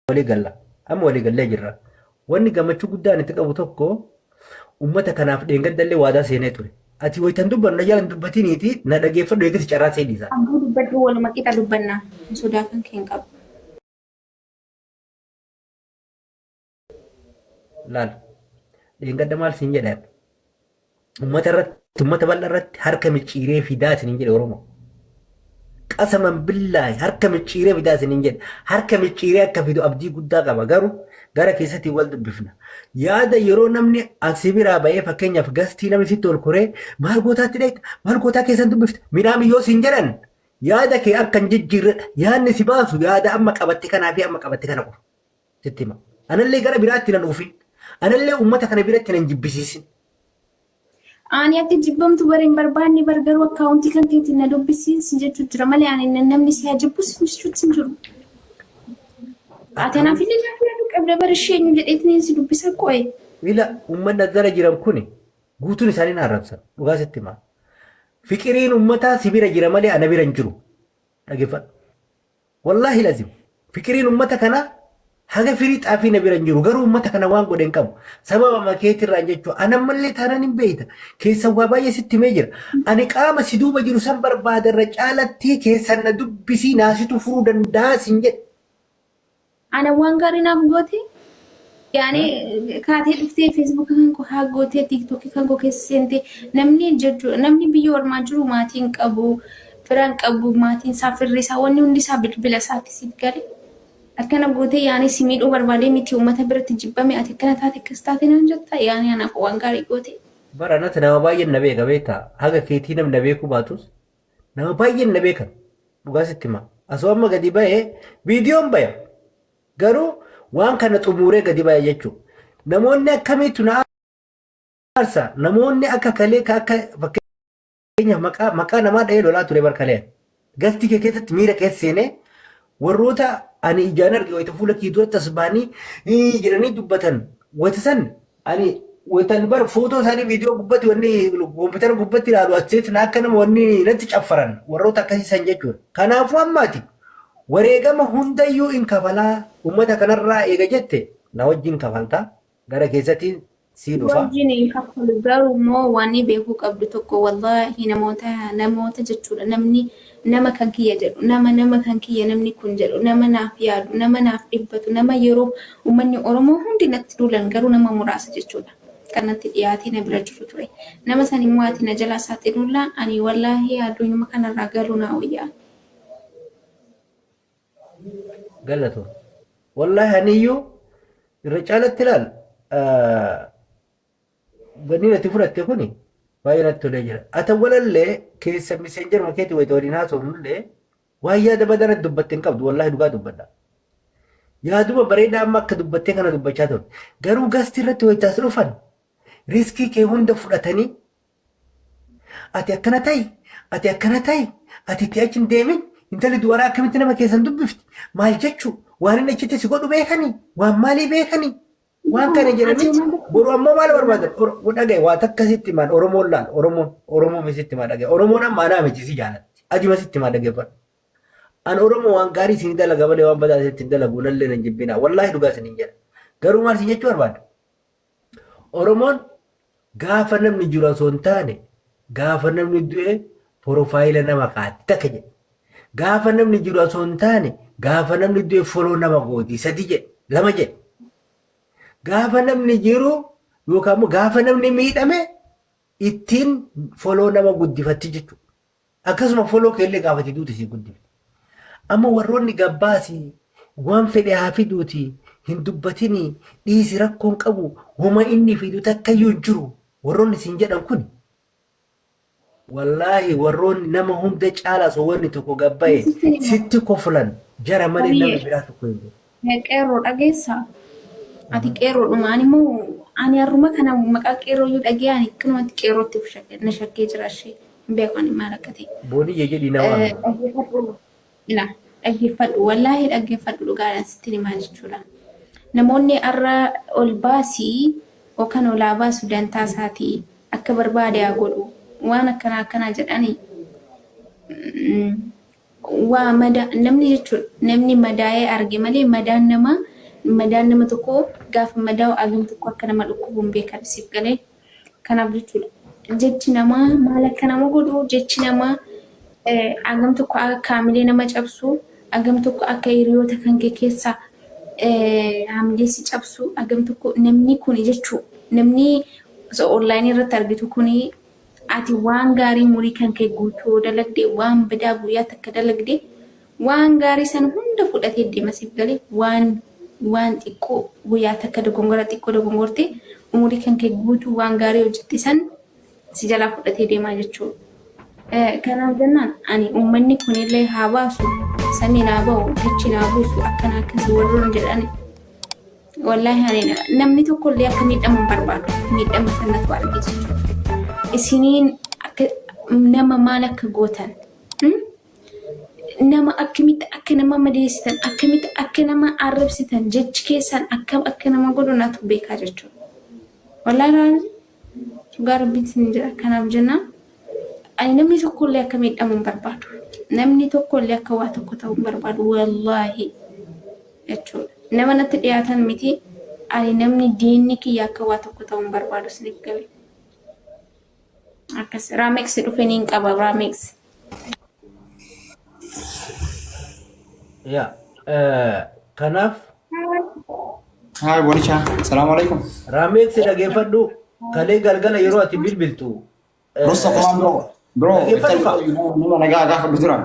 walii galla. Amma walii gallee jirra. Wanni gammachuu guddaan itti qabu tokko uummata kanaaf dheengaddallee waadaa seenee ture. Ati wayitan dubbannu na jalan dubbatiniiti na dhageeffadhu eegatti carraa seenisa. Ammoo dubbadhu waluma qixa dubbanna. Sodaa kan keen qabu. Laal. Dheengadda maal siin jedhan? Uummata bal'aa irratti harka micciiree fidaa isiniin jedhe Oromoo. Qasaman billaahi harka micciiree fidaa isiniin jedhe. Harka micciiree akka fidu abdii guddaa qaba. Garuu gara keessatti wal dubbifna. Yaada yeroo namni asii biraa ba'ee fakkeenyaaf gastii namni sitti ol koree maal gootaatti dheetta maal gootaa keessan dubbifta midhaan biyyoo siin jedhan yaada kee akka hin jijjiirredha. Yaadni si baasu yaada amma qabatte kanaa fi amma qabatte kana qofa. Sitti hima. Anallee gara biraatti nan dhuufin. Anallee uummata kana biratti nan jibbisiisin. Ani akka jibbamtu bariin barbaanni bargaruu akkaawuntii kan keetiin na dubbisiisin jechuun jira malee ani namni si haa jibbus jechuun jiru. Ati anaaf illee gaafa qabda bara isheen jedheetiin si dubbisa qo'e. Wila uummanni addara jiran kuni guutuun isaanii na arrabsan dhugaa sitti himaa. Fiqiriin uummataa si bira jira malee ana bira hin jiru. Dhageeffadhu. Wallaahi lazim. Fiqiriin uummata kanaa haga firii xaafii na bira hin jiru garuu uummata kana waan godhe hin qabu. Sababa makeetirraan jechuun anammallee taanaan hin beeyta. Keessan waa baay'ee sitti himee jira. Ani qaama si duuba jiru san barbaadarra caalatti keessan na dubbisii naasitu furuu danda'a sin jedhe. Ana waan gaarii naaf goote yaani kaatee dhuftee feesbuuka kan koo haa gootee tiiktookii kan koo keessa seentee namni biyya ormaa jiru maatiin qabu firaan qabu maatiin isaa firri isaa wanni hundi isaa bilbila isaatti siif gale akkana gootee yaani si miidhuu barbaadee miti uummata biratti jibbame ati akkana taate akkas taate naan jetta yaani anaaf waan gaarii goote. Baranatti nama baay'een na beeka beektaa haga keetii namni na beekuu baatus nama baay'een na beekan dhugaa sitti himaa. Asoo amma gadi ba'ee viidiyoon baya. Garuu waan kana xumuree gadi ba'e jechuudha. Namoonni akkamitti na aarsa namoonni akka kalee akka fakkeenyaaf maqaa namaa dhahee lolaa ture barkalee. Gastii kee keessatti miira keessa seenee warroota ani ijaan arge wayita fuula kee duratti as baanii jedhanii dubbatan wayita san ani wayitan bar footoo isaanii viidiyoo gubbatti wanni koompitara gubbatti ilaalu acheetti na akka nama wanni natti caffaran warroota akkasiisan jechuudha. Kanaafuu ammaati. Wareegama hundayyuu in kafalaa uummata kanarraa eega jette na wajjin kafaltaa gara keessatti sii dhufa. Wajjin in kafalu garuu immoo waan beekuu qabdu tokko wallaahi namoota jechuudha nama kan kiyya jedhu nama kan kiyya namni kun jedhu nama naaf yaadu nama naaf dhibbatu nama yeroo uummanni Oromoo hundi natti duulan garuu nama muraasa jechuudha. Kanatti dhiyaatee na bira jiru ture. Nama san immoo ati na jalaa isaatti duulaan ani wallaahi addunyaa kanarraa galuu naa wayyaa. Galatoon. Wallaahi aniyyuu irra caalatti ilaal wanni natti fudhatte kuni baay'ee natti tolee jira. Ata walallee keessa miseenjer makeetii wayita waliin haasofnullee waan yaada badaa natti dubbatte hin qabdu wallaahi dhugaa dubbadha. Yaaduma bareedaa amma akka dubbattee kana dubbachaa ture. Garuu gastii irratti wayitaas dhufan riiskii kee hunda fudhatanii ati akkana ta'i ati itti achi hin deemin intalli dubaraa akkamitti nama keessan dubbifti maal jechuu waan inni achitti si godhu beekanii waan maalii beekanii waan kana jedhanitti boru ammoo maal barbaadan dhagaye waa takka sitti himaan Oromoon laal Oromoo sitti himaa dhagaye Oromoon amma anaa miti si jaalatti adima sitti himaa dhageeffadhu an Oromoo waan gaarii isin dalaga malee waan badaa isin dalagu nallee nan jibbinaa wallaahi dhugaa isin jedha garuu maal si jechuu barbaada Oromoon gaafa namni jiru osoo hin taane gaafa namni du'e porofaayila nama kaatti takka jedhe. Gaafa namni jiru osoo hin taane gaafa namni du'e foloo nama gooti sadi jedhe lama jedhe. Gaafa namni jiru yookaan immoo gaafa namni miidhame ittiin foloo nama guddifatti jechuudha. Akkasuma foloo keellee gaafati duuti si guddifti. Amma warroonni gabbaasii waan fedhe haa fiduuti hin dubbatinii dhiisi rakkoon qabu wama inni fidu takkayyuu hin jiru warroonni siin jedhan kuni. Wallaahi warroonni nama hunda caalaa osoo wanni tokko gabbaa'e sitti kofulan jara malee nama biraa tokko hin jiru. Qeerroo dhageessaa. Ati qeerroo dhumaan immoo ani har'uma kana maqaa qeerroo yoo dhagee ani akkanumatti qeerrootti na shakkee jira ishee hin beeku ani maal akka ta'e. Booniyye jedhii na waama. Dhaggeeffadhu wallaahi dhaggeeffadhu dhugaadhaan sitti himaa jechuudha. Namoonni har'a ol baasii yookaan olaa baasu dantaa isaatii akka barbaade haa godhu. Waan akkana jedhanii waa namni jechuudha namni madaa'ee arge malee madaan nama madaan nama tokko gaafa madaa'u agam tokko akka nama dhukkubuun beekan siif galee kanaaf jechuudha. Jechi namaa maal akka nama godhu jechi namaa agam tokko akka kaamilee nama cabsu agam tokko akka hiriyoota kan kee keessaa hamilee si cabsu agam tokko namni kun jechuu namni online irratti argitu kuni ati waan gaarii murii kan kee guutuu dalagde waan badaa guyyaa takka dalagde waan gaarii san hunda fudhatee deema siif galee waan xiqqoo guyyaa takka dogongora xiqqoo dogongorte umurii kan kee guutuu waan gaarii hojjette san si jalaa fudhatee deemaa jechuudha. Kanaaf jennaan ani uummanni kunillee haa baasu samiin haa ba'u jechi haa buusu akkana akkasii warroon jedhani. Wallahi namni tokkollee akka miidhamu hin barbaadu miidhama sanatu arge jechuudha. Isiniin nama maal akka gootan nama akkamitti akka nama madeessitan akkamitti akka nama arrabsitan jechi keessan akka nama godhunatu beekaa jechuudha. Wallahi dhugaa rabbiin jira kanaaf jennaan ani namni tokkollee akka miidhamu hin barbaadu. Namni tokkollee akka waa tokko ta'u hin barbaadu wallahi jechuudha. Nama natti dhiyaatan miti ani namni diinni kiyya akka waa tokko ta'u hin barbaadu isiniif gabe. Akkas Raamex dhufeen qaba Raamex. Ya, kanaaf. Hai Bonica, assalamualaikum. Raamex dhaggeeffadhu kalee galgala yeroo ati bilbiltu. Rosso komando, bro. Nama nagaa gaafadhu tura.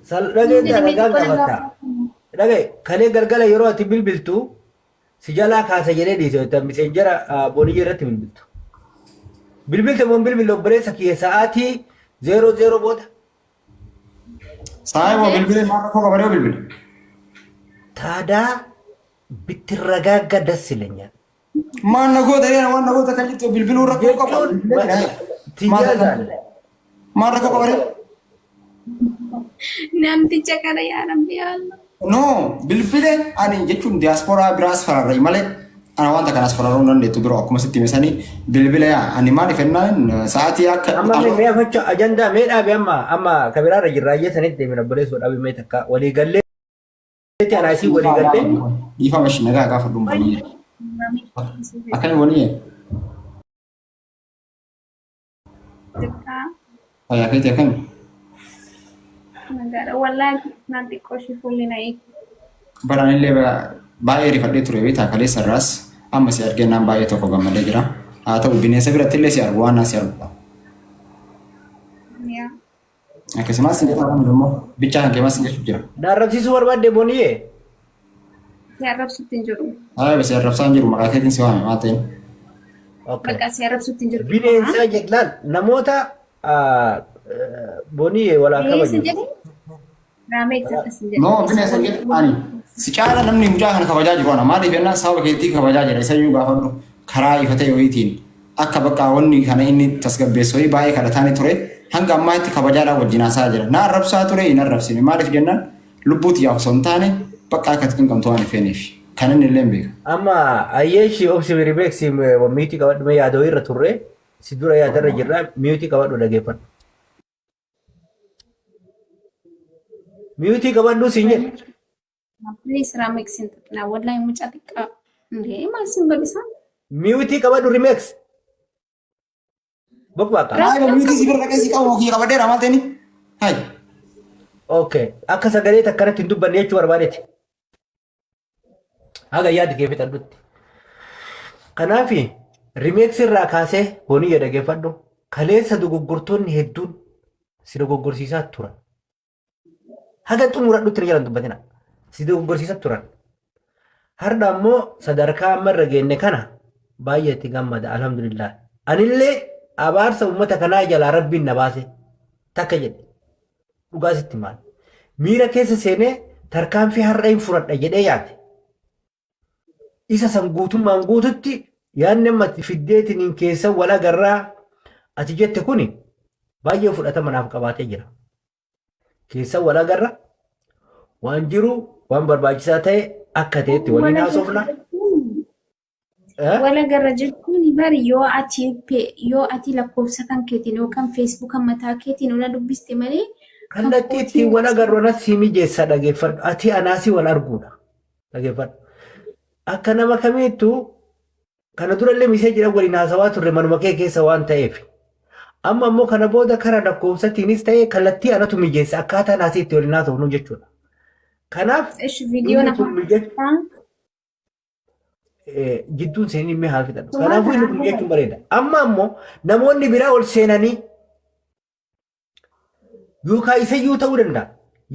Dhageenya nagaa gaafatta. Dhagee kalee galgala yeroo ati bilbiltu si jalaa kaasa jedhee dhiisee miseenjara booniyyaa irratti bilbiltu. Bilbilta mon bilbil obboleessa kiyya sa'aatii 00 booda. Sa'aatii moo bilbilee maal rakkoo qabaree bilbile? Taadaa bittirragaagga dassilenya. Maan nagoota reena waan nagoota kan jirtu bilbiluu rakkoo qabu. Tijaazaan. Maal rakkoo qabaree? Namticha kana yaa rabbi Allah. No, bilbilee ani jechuun diaasporaa biraas fararree malee. Ana wanta kanas fararuun dandeettu biroo akkuma sitti himesanii bilbila yaa ani maaliif ennaan sa'aatii akka amma mee afacha ajandaa mee dhaabe amma kabiraarra jirraayee sanitti deemina boleessoo dhaabe mee takka walii gallee anaasii walii gallee ifa mashi nagaa gaafa dhumbanii akkami wanii ayyaa keeti akkami nagaadha wallaahi nanti qoshi fuullina'ii baraanillee baay'ee rifadhee ture beektaa kaleessa irraas amma si argennaan baay'ee tokko gammadee jira. Haa ta'u bineensa biratti illee si argu waan si arguudha. Akkasumas si jedhamu immoo bichaa kan keemas jechuun jira. Darrabsiisuu barbaadde booniyyee. Si arrabsuutti hin jiru. Si arrabsaa hin jiru maqaa keetiin si waame maa ta'in. Maqaa si arrabsuutti hin jiru. Bineensa jedhaan namoota booniyyee walaa kabaju. Raamex akkas hin jedhu. No bineensa jedhaani. Si caala namni mucaa kana kabajaa jiru ana maaliif ennaan sababa keetii kabajaa jira isa iyyuu gaafadhu karaa ifa ta'e wayiitiin akka bakka wanni kana inni tasgabbeessu wayii baay'ee kadhataanii ture hanga ammaa itti kabajaadhaan wajjin haasaa jira. Na arrabsaa ture hin arrabsine maaliif jennaan lubbuuti yaa osoo hin taane bakka akka ittiin qabtu waan ifeeneef kan inni illee beeka. Amma ayyeeshi obsi biribeeksi miitii qabadhu mee yaadoo irra turre si dura yaadarra jirra miitii qabadhu dhageeffadhu. Miitii qabadhu siin jedhe. Please Raamex na wallahi mucaa xiqqaa ndee maal sin godhisan? Miitii qabadhu Raamex. Bokbaaka. Ay miitii si bira dhaqee si qabu kiyya qabadheera maal ta'ini? Hai. Okay, akka sagalee takkanatti hin dubbanne jechuu barbaadeeti. Haga yaada kee fixadhutti. Kanaaf Raamex irraa kaasee booniyyaa dhageeffadhu kaleessa dogoggortoonni hedduun si dogoggorsiisaa turan. Haga xumuradhutti ni jalan dubbatina. Si dogoggorsiisaa turan. Har'a ammoo sadarkaa ammarra geenne kana baay'ee itti gammada alhamdulillah. Anillee abaarsa uummata kanaa jalaa rabbiin na baase takka jedhe dhugaa sitti maal miira keessa seenee tarkaanfii har'a hin fudhadha jedhee yaade isa san guutummaan guututti yaadne ammatti fiddeetiniin keessa wal agarraa ati jette kuni baay'ee fudhatama naaf qabaatee jira keessa wal agarra waan jiru waan barbaachisaa ta'e akka ta'etti waliin haasofna. Wala garra jechuun bari yoo ati lakkoofsa kan keetiin yookaan feesbuuka mataa keetiin una dubbiste malee kallattii ittiin wal agarru anas si mijeessa dhageeffadhu ati anaasii wal arguudha dhageeffadhu akka nama kamiittu kana durallee misee jira waliin haasawaa turre manuma kee keessa waan ta'eef. Amma ammoo kana booda karaa lakkoofsatiinis ta'ee kallattii anatu mijeessa akkaataa naasii itti waliin haasawnu jechuudha. Kanaaf jidduun seenii mee haa fixan. Kanaafuu inni kun jechuun bareeda. Amma ammoo namoonni biraa ol seenanii yookaan isayyuu ta'uu danda'a.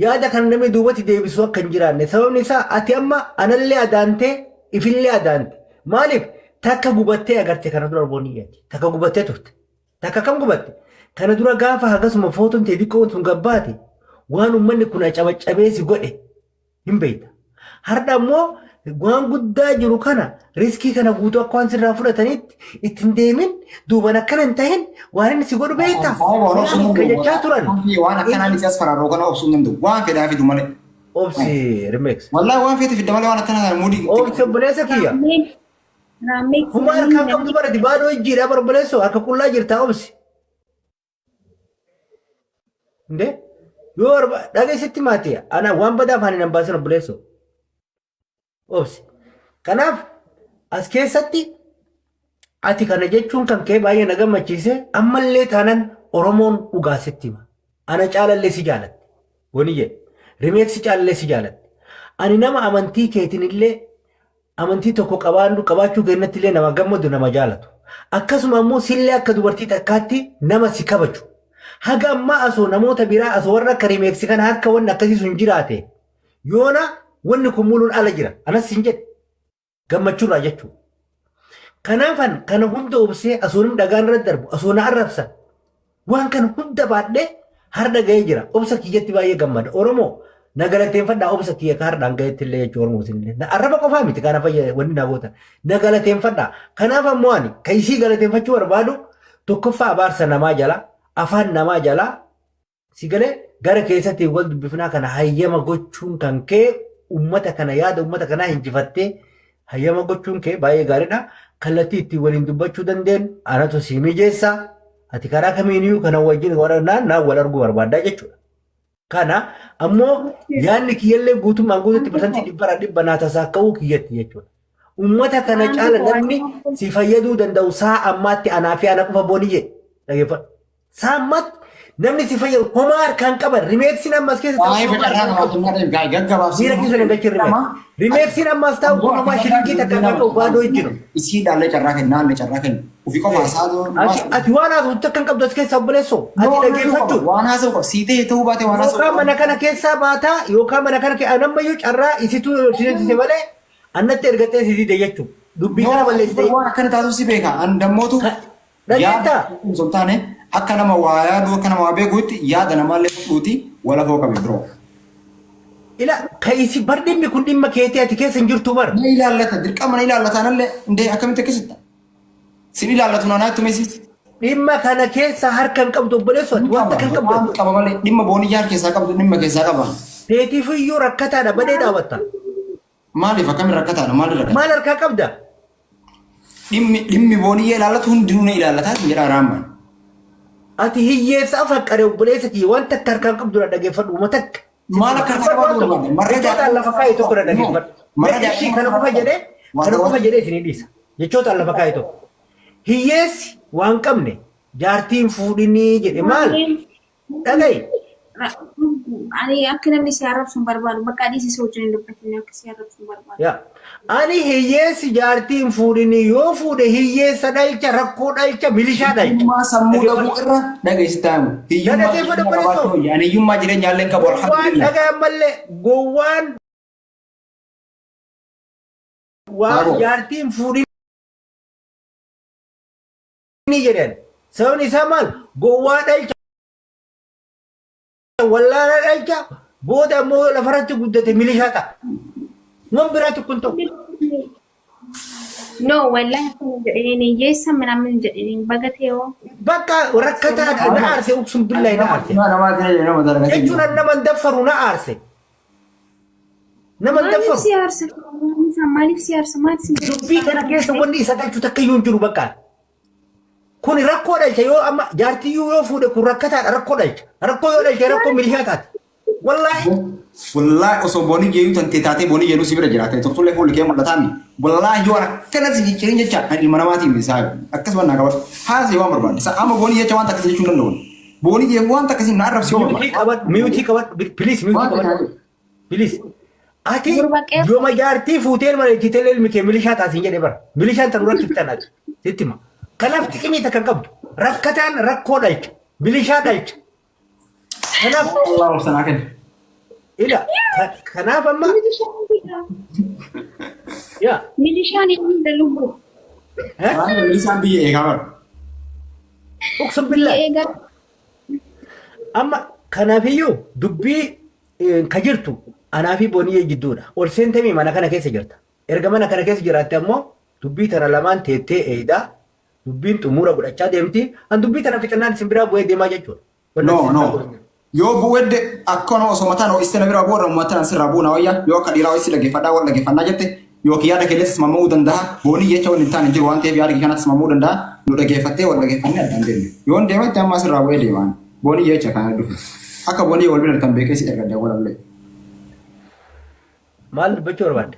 Yaada kan namni duubatti deebisuu akka hin jiraanne sababni isaa ati amma anallee adaantee ifillee adaante. Maaliif takka gubattee agarte kana dura arboonni yaati. Takka gubattee turte. Takka kam gubatte? Kana dura gaafa hagasuma footoon ta'e xiqqoo sun gabbaate waan uummanni kun cabacabeesi godhe hin beekta. Har'a ammoo waan guddaa jiru kana riskii kana guutuu akka waan sirraa fudhatanitti ittiin deemin duuban akkana hin ta'in waan inni si godhu beekta. Jechaa turan. Waan akkanaan itti as faraaroo kana obsuu hin danda'u. Waan fedhaa fidu malee. Obsi Rimex. Wallaahi waan fedhaa fidda malee waan akkanaa muudii. Obsi obboleessa kiyya. Kuma harkaan qabdu barati baadoo ijjiidhaa barbaaleessoo harka qullaa jirtaa obsi. Ndee yoo dhageessitti maatii ana waan badaa afaan hin hambaasin obboleessoo. Obsi. Kanaaf as keessatti ati kana jechuun kan kee baay'ee na gammachiise ammallee taanan Oromoon dhugaasetti hima. Ana caalallee si jaalatte. Wani jedhe. Rimeeksi caalallee si jaalatte. Ani nama amantii keetiin illee amantii tokko qabaachuu keenyatti illee nama gammadu nama jaalatu. Akkasuma immoo sillee akka dubartii takkaatti nama si kabaju. Haga ammaa asoo namoota biraa asoo warra akka rimeeksi kana akka wanni akkasii sun jiraate yoona wanni kun muluun ala jira. Anas hin jedhe gammachuurraa jechuudha. Kanaafan kana hunda obsee asoonim dhagaan irra darbu asoo na arrabsan waan kana hunda baadhee har'a ga'ee jira. Obsa kiyyatti baay'ee gammada. Oromoo na galateeffadhaa obsa kiyya kaardhaan ga'eetti illee jechuudha Oromootiin illee. Arraba qofaa miti kana fayyada wanni na goota. Na galateeffadhaa. Kanaaf ammoo ani kan isii galateeffachuu barbaadu tokkoffaa abaarsa namaa jala afaan namaa jala si galee gara keessatti wal dubbifnaa kana hayyama gochuun kan kee ummata kana yaada ummata kanaa hinjifattee hayyama gochuun kee baay'ee gaariidha. Kallattii ittiin waliin dubbachuu dandeenyu anatu si mijeessa. Ati karaa kamiiniyyuu kana wajjin naa wal arguu barbaaddaa jechuudha. Kana ammoo yaadni kiyyallee guutummaan guututti parsantii dhibba naa tasaakka'uu kiyyatti jechuudha. Ummata kana caala namni si fayyaduu danda'u saa ammaatti anaa fi ana qofa boonii jedhe dhageeffadhu. Saa ammaatti namni si fayyadu homaa harkaan qaban rimeeksiin ammas keessa rimeeksiin ammas taa'u homaa shirinkii takka kan qabu baadoo jiru. Isii dhaallee carraa kennu naallee carraa kennu. Ofii qofa haasaa ati waan haasa'u takka hin qabdu as keessaa obboleessoo. Ati dhageeffachuu. Waan haasa'u qofa siitee ta'uu baate waan haasa'u. Yookaan mana kana keessaa baataa yookaan mana kana keessaa nammayyuu carraa isituu sisee malee annatti ergattee sisiite jechuudha. Dubbii kana balleessitee. Waan akkana taatu si beeka. An dammootu. Dhageettaa. Sultaane akka nama waa yaadu akka nama waa beekuutti yaada namaallee fudhuuti wala foo qabi biroo. Ila kaisi bar dhimmi kun dhimma keetii ati keessa hin jirtu bar. Na ilaallata dirqama na ilaallataanallee indee akkamitti akkasitta. Sin ilaallatu naannaa itti meesi. Dhimma kana keessa harka hin qabdu obboleessu ati wanta kan qabdu. Qaba malee dhimma booniyyaa keessaa qabdu dhimma keessaa qaba. Teetiif iyyuu rakkataadha badee dhaabatta. Maaliif akkamiin rakkataadha maali rakkata? Maal harkaa qabda? Dhimmi booniyyaa ilaallatu hundinuu na ilaallataa jedha raamman. Ati hiyyeessa afaqqare obboleessa kiyya wanta akka harkaan qabdu dhageeffadhu uma takka. Maal akka harkaa qabdu barbaade? Jechoota lafa kaa'e tokko dhageeffadhu. Ishii kana qofa jedhee isinii dhiisa. Jechoota lafa kaa'e tokko. Hiyyeessi waan qabne jaartiin fuudhinii jedhe maal? Dhaga'i. Ani akka namni si arrabsuun barbaadu bakka dhiisisee wajjin dubbatiin akka si arrabsuun barbaadu. Ani hiyyeessi jaartiin fuudhinii yoo fuudhe hiyyeessa dhalcha rakkoo dhalcha milishaa dhalcha. Hiyyummaa sammuu dhabuu irra dhageessitaamu. Hiyyummaa jireenyaallee qabu alhamdulillah. Waan dhagayan mallee gowwaan waan jaartiin fuudhinii jedhan. Sababni isaa maal? Gowwaa dhalcha. Wallaana dhalcha booda immoo lafarratti guddate milishaa ta'a. Wan biraatu kun ta'u. No, wallahi akkana jedhanii hiyyeessa ምናምን jedhanii bagatee bakka rakkataa na aarse uksum billahi na aarse. Jechuun nama daffaru na aarse. Nama daffaru. Maaliif si aarsa? Dubbii kana keessa wanni isa galchu takka iyyuu hin jiru bakka. Kun rakkoo dhalcha yoo amma jaartii yoo fuudhe kun rakkataadha rakkoo dhalcha. Rakkoo yoo dhalcha rakkoo milishaa taate. والله أصلا بوني جيو تنتي بوني جيو سيبر جراتي تقول لك كل كيم ولا تامي والله يوانا كنا زي كيرين جتا هني مناماتي مساعد أكتب أنا كبر هذا يوم بربان أما بوني جيو جوان تكسي شو نلون بوني جيو جوان تكسي نعرف شو ميوتي كبر بليز ميوتي كبر بليز أتي يوم جارتي فوتيل ما يجتيل المكمليشة تاسينجا دبر مليشة تنورك كتنا ستما كنا فتكمي تكركب ركتان ركو دايك مليشة دايك كنا الله سناكن إلا كنا فما يا ميليشان يمين دلوبو أنا مليسان بيه إيه كبر أقسم بالله أما كنا فيو دبي كجرتو أنا في بونية جدودة ورسنتمي ما أنا كنا كيس جرتا إرجع كنا كيس جرتا أمو دبي ترى لمان تيتي إيدا دبي تمورا بقول أشاد يمتي أن دبي ترى في كنان سمبرا بوي دما جاتور no yo buwed akkono so matano istena bira borra matana sirabuna waya yo kadira wisi lagi fada wala lagi fanna jette yo kiyada keles mamu danda boni yecha won tan jir wante bi argi kanat mamu danda no dage fatte wala lagi fanna dande yo ndema tamma sirabu ede wan boni yecha kana du aka boni wol bi tan be kesi erga de wala le mal bechor bad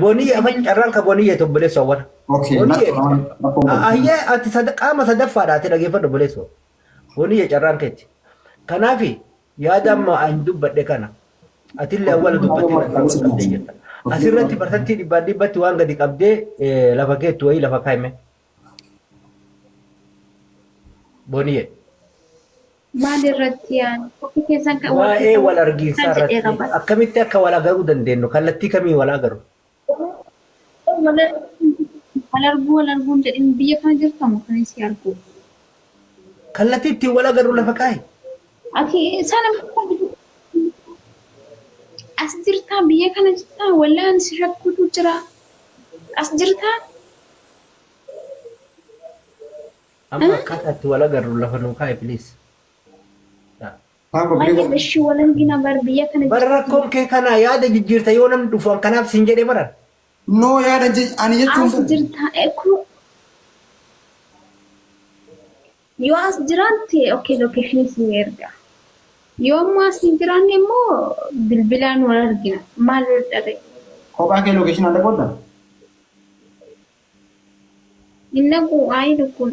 boni aman charran ka boni yeto bele so wala okay ayya ati sadaqa ma sadafa da te dage fado bele so boni ye charran keti kanafi yaada ma an dubbadhe kana atille awwal dubbatti asirratti bartatti dibbatti waan gadi qabde lafa keetu wayi lafa kaime boniye maadirratti yaan ofi keessan kan waa'ee wal argiinsaa irratti akkamitti akka wal agaruu dandeenyu kallattii kamii wal agaru wal arguun jedhin biyya kana jirtamu kan isi argu kallattii ittiin wal agaru lafa kaaye Aki sana as jirta biya kana jirta wala an sirakkutu jira as jirta amma akkatti wal agaru lafa nuu kaaye please Baay'ee dashii walan gina bar biya kana bar rakkoon kee kana yaada jijjiirta yoo namni dhufu kanaaf sin jedhee baran no yaada ani jechuun as jirta eku yoo as jiraante okay location si erga yoo mas jiraanne immoo bilbilaan wal argina maal dhare kophaa kee location adda godha innaku ayi dukun